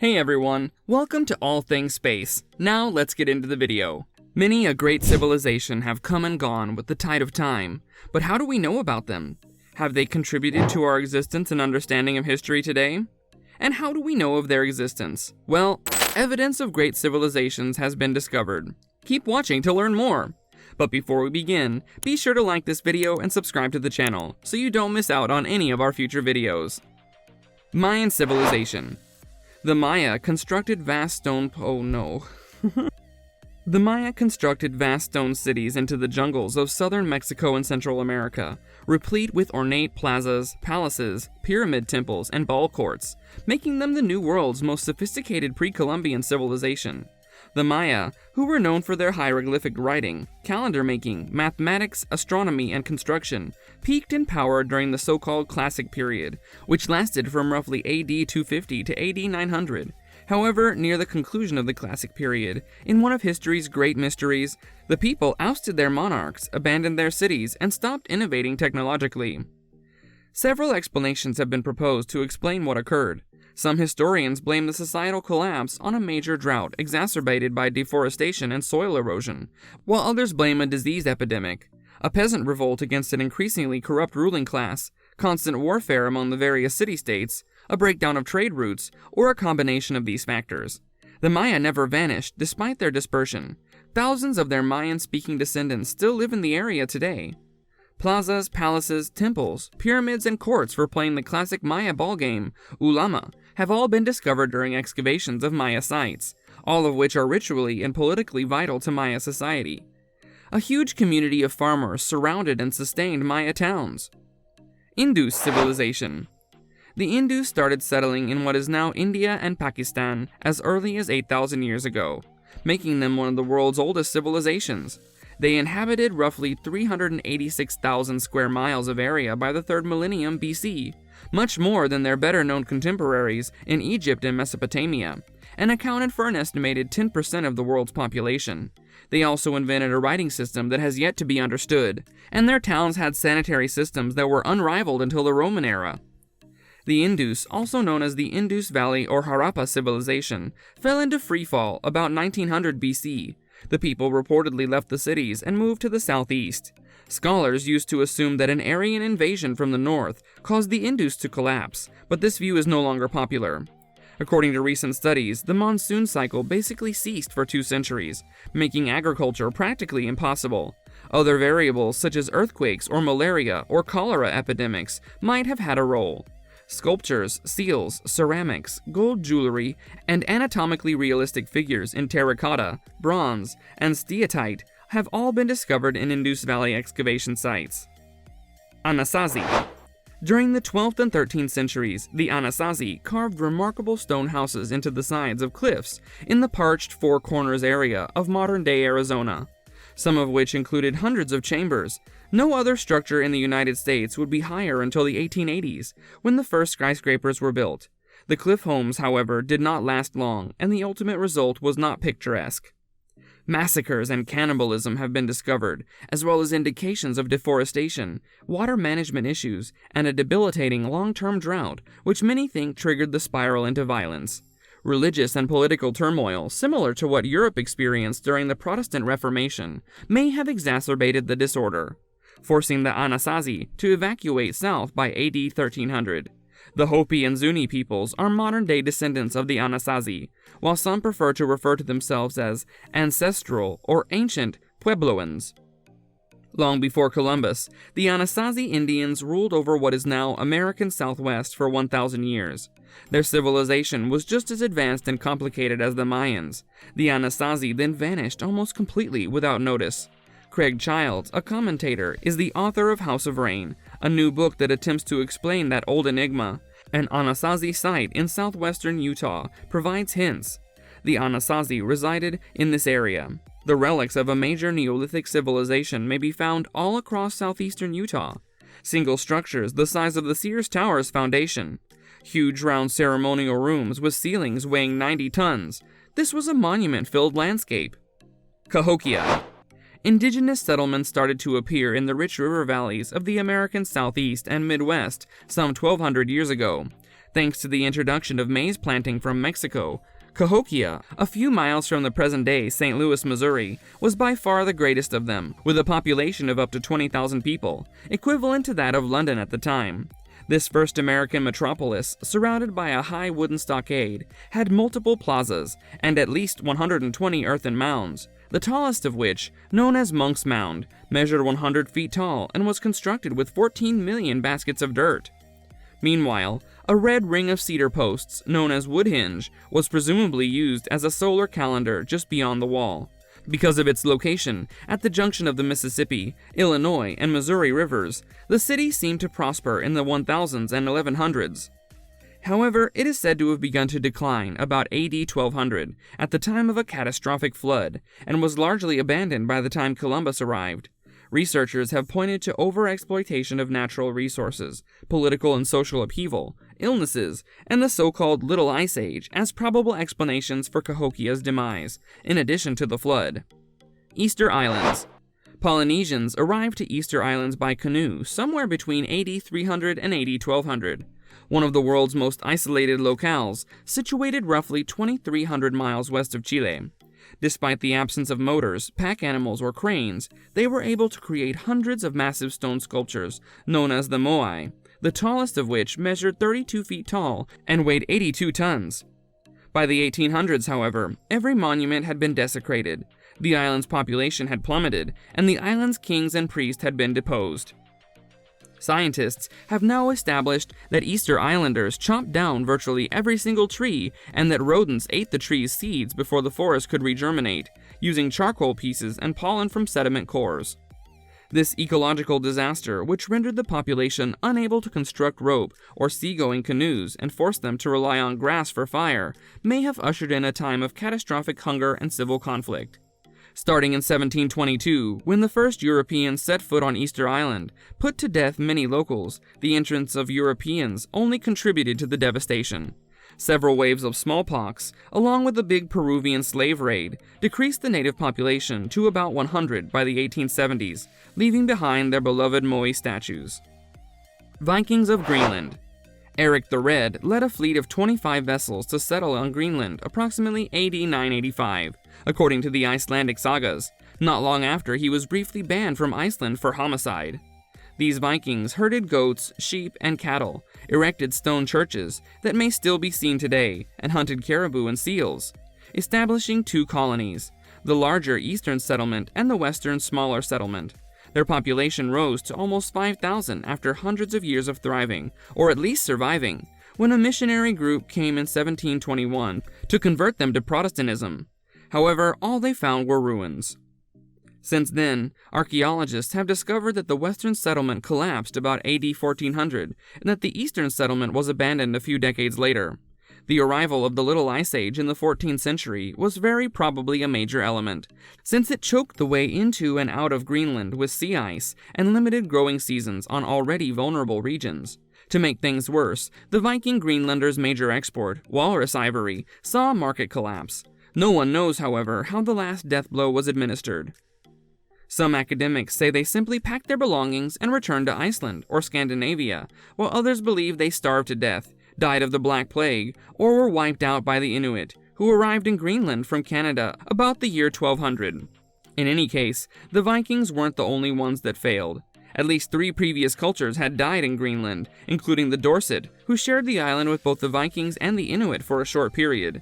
Hey everyone, welcome to All Things Space. Now let's get into the video. Many a great civilization have come and gone with the tide of time, but how do we know about them? Have they contributed to our existence and understanding of history today? And how do we know of their existence? Well, evidence of great civilizations has been discovered. Keep watching to learn more. But before we begin, be sure to like this video and subscribe to the channel so you don't miss out on any of our future videos. Mayan civilization. The Maya constructed vast stone cities into the jungles of southern Mexico and Central America, replete with ornate plazas, palaces, pyramid temples, and ball courts, making them the New World's most sophisticated pre-Columbian civilization. The Maya, who were known for their hieroglyphic writing, calendar making, mathematics, astronomy, and construction, peaked in power during the so-called Classic period, which lasted from roughly AD 250 to AD 900. However, near the conclusion of the Classic period, in one of history's great mysteries, the people ousted their monarchs, abandoned their cities, and stopped innovating technologically. Several explanations have been proposed to explain what occurred. Some historians blame the societal collapse on a major drought exacerbated by deforestation and soil erosion, while others blame a disease epidemic, a peasant revolt against an increasingly corrupt ruling class, constant warfare among the various city-states, a breakdown of trade routes, or a combination of these factors. The Maya never vanished despite their dispersion. Thousands of their Mayan-speaking descendants still live in the area today. Plazas, palaces, temples, pyramids, and courts for playing the classic Maya ball game, ulama, have all been discovered during excavations of Maya sites, all of which are ritually and politically vital to Maya society. A huge community of farmers surrounded and sustained Maya towns. Indus civilization. The Indus started settling in what is now India and Pakistan as early as 8,000 years ago, making them one of the world's oldest civilizations. They inhabited roughly 386,000 square miles of area by the 3rd millennium BC, much more than their better-known contemporaries in Egypt and Mesopotamia, and accounted for an estimated 10% of the world's population. They also invented a writing system that has yet to be understood, and their towns had sanitary systems that were unrivaled until the Roman era. The Indus, also known as the Indus Valley or Harappa civilization, fell into freefall about 1900 BC. The people reportedly left the cities and moved to the southeast. Scholars used to assume that an Aryan invasion from the north caused the Indus to collapse, but this view is no longer popular. According to recent studies, the monsoon cycle basically ceased for 2 centuries, making agriculture practically impossible. Other variables such as earthquakes or malaria or cholera epidemics might have had a role. Sculptures, seals, ceramics, gold jewelry, and anatomically realistic figures in terracotta, bronze, and steatite have all been discovered in Indus Valley excavation sites. ANASAZI. During the 12th and 13th centuries, the ANASAZI carved remarkable stone houses into the sides of cliffs in the parched Four Corners area of modern-day Arizona, some of which included hundreds of chambers. No other structure in the United States would be higher until the 1880s, when the first skyscrapers were built. The cliff homes, however, did not last long, and the ultimate result was not picturesque. Massacres and cannibalism have been discovered, as well as indications of deforestation, water management issues, and a debilitating long-term drought, which many think triggered the spiral into violence. Religious and political turmoil, similar to what Europe experienced during the Protestant Reformation, may have exacerbated the disorder, forcing the ANASAZI to evacuate south by AD 1300. The Hopi and Zuni peoples are modern-day descendants of the ANASAZI, while some prefer to refer to themselves as ancestral or ancient Puebloans. Long before Columbus, the ANASAZI Indians ruled over what is now American Southwest for 1,000 years. Their civilization was just as advanced and complicated as the Mayans. The ANASAZI then vanished almost completely without notice. Craig Childs, a commentator, is the author of House of Rain, a new book that attempts to explain that old enigma. An ANASAZI site in southwestern Utah provides hints. The ANASAZI resided in this area. The relics of a major Neolithic civilization may be found all across southeastern Utah. Single structures the size of the Sears Tower's foundation. Huge round ceremonial rooms with ceilings weighing 90 tons. This was a monument-filled landscape. Cahokia. Indigenous settlements started to appear in the rich river valleys of the American Southeast and Midwest some 1,200 years ago. Thanks to the introduction of maize planting from Mexico, CAHOKIA, a few miles from the present-day St. Louis, Missouri, was by far the greatest of them, with a population of up to 20,000 people, equivalent to that of London at the time. This first American metropolis, surrounded by a high wooden stockade, had multiple plazas and at least 120 earthen mounds, the tallest of which, known as Monk's Mound, measured 100 feet tall and was constructed with 14 million baskets of dirt. Meanwhile, a red ring of cedar posts, known as Woodhinge, was presumably used as a solar calendar just beyond the wall. Because of its location at the junction of the Mississippi, Illinois, and Missouri rivers, the city seemed to prosper in the 1000s and 1100s. However, it is said to have begun to decline about AD 1200, at the time of a catastrophic flood, and was largely abandoned by the time Columbus arrived. Researchers have pointed to overexploitation of natural resources, political and social upheaval, illnesses, and the so-called Little Ice Age as probable explanations for Cahokia's demise, in addition to the flood. Easter Islands. Polynesians arrived to Easter Islands by canoe somewhere between AD 300 and AD 1200, one of the world's most isolated locales, situated roughly 2,300 miles west of Chile. Despite the absence of motors, pack animals, or cranes, they were able to create hundreds of massive stone sculptures, known as the moai, the tallest of which measured 32 feet tall and weighed 82 tons. By the 1800s, however, every monument had been desecrated, the island's population had plummeted, and the island's kings and priests had been deposed. Scientists have now established that Easter Islanders chopped down virtually every single tree and that rodents ate the tree's seeds before the forest could regerminate, using charcoal pieces and pollen from sediment cores. This ecological disaster, which rendered the population unable to construct rope or seagoing canoes and forced them to rely on grass for fire, may have ushered in a time of catastrophic hunger and civil conflict. Starting in 1722, when the first Europeans set foot on Easter Island, put to death many locals, the entrance of Europeans only contributed to the devastation. Several waves of smallpox, along with the big Peruvian slave raid, decreased the native population to about 100 by the 1870s, leaving behind their beloved moai statues. Vikings of Greenland. Eric the Red led a fleet of 25 vessels to settle on Greenland approximately AD 985, according to the Icelandic sagas. Not long after, he was briefly banned from Iceland for homicide. These Vikings herded goats, sheep, and cattle, erected stone churches that may still be seen today, and hunted caribou and seals, establishing two colonies, the larger eastern settlement and the western smaller settlement. Their population rose to almost 5,000 after hundreds of years of thriving, or at least surviving, when a missionary group came in 1721 to convert them to Protestantism. However, all they found were ruins. Since then, archaeologists have discovered that the western settlement collapsed about AD 1400 and that the eastern settlement was abandoned a few decades later. The arrival of the Little Ice Age in the 14th century was very probably a major element, since it choked the way into and out of Greenland with sea ice and limited growing seasons on already vulnerable regions. To make things worse, the Viking Greenlanders' major export, walrus ivory, saw a market collapse. No one knows, however, how the last death blow was administered. Some academics say they simply packed their belongings and returned to Iceland or Scandinavia, while others believe they starved to death, died of the Black Plague, or were wiped out by the Inuit, who arrived in Greenland from Canada about the year 1200. In any case, the Vikings weren't the only ones that failed. At least 3 previous cultures had died in Greenland, including the Dorset, who shared the island with both the Vikings and the Inuit for a short period.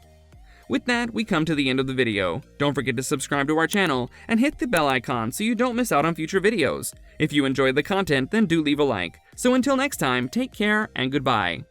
With that, we come to the end of the video. Don't forget to subscribe to our channel and hit the bell icon so you don't miss out on future videos. If you enjoyed the content, then do leave a like. So until next time, take care and goodbye.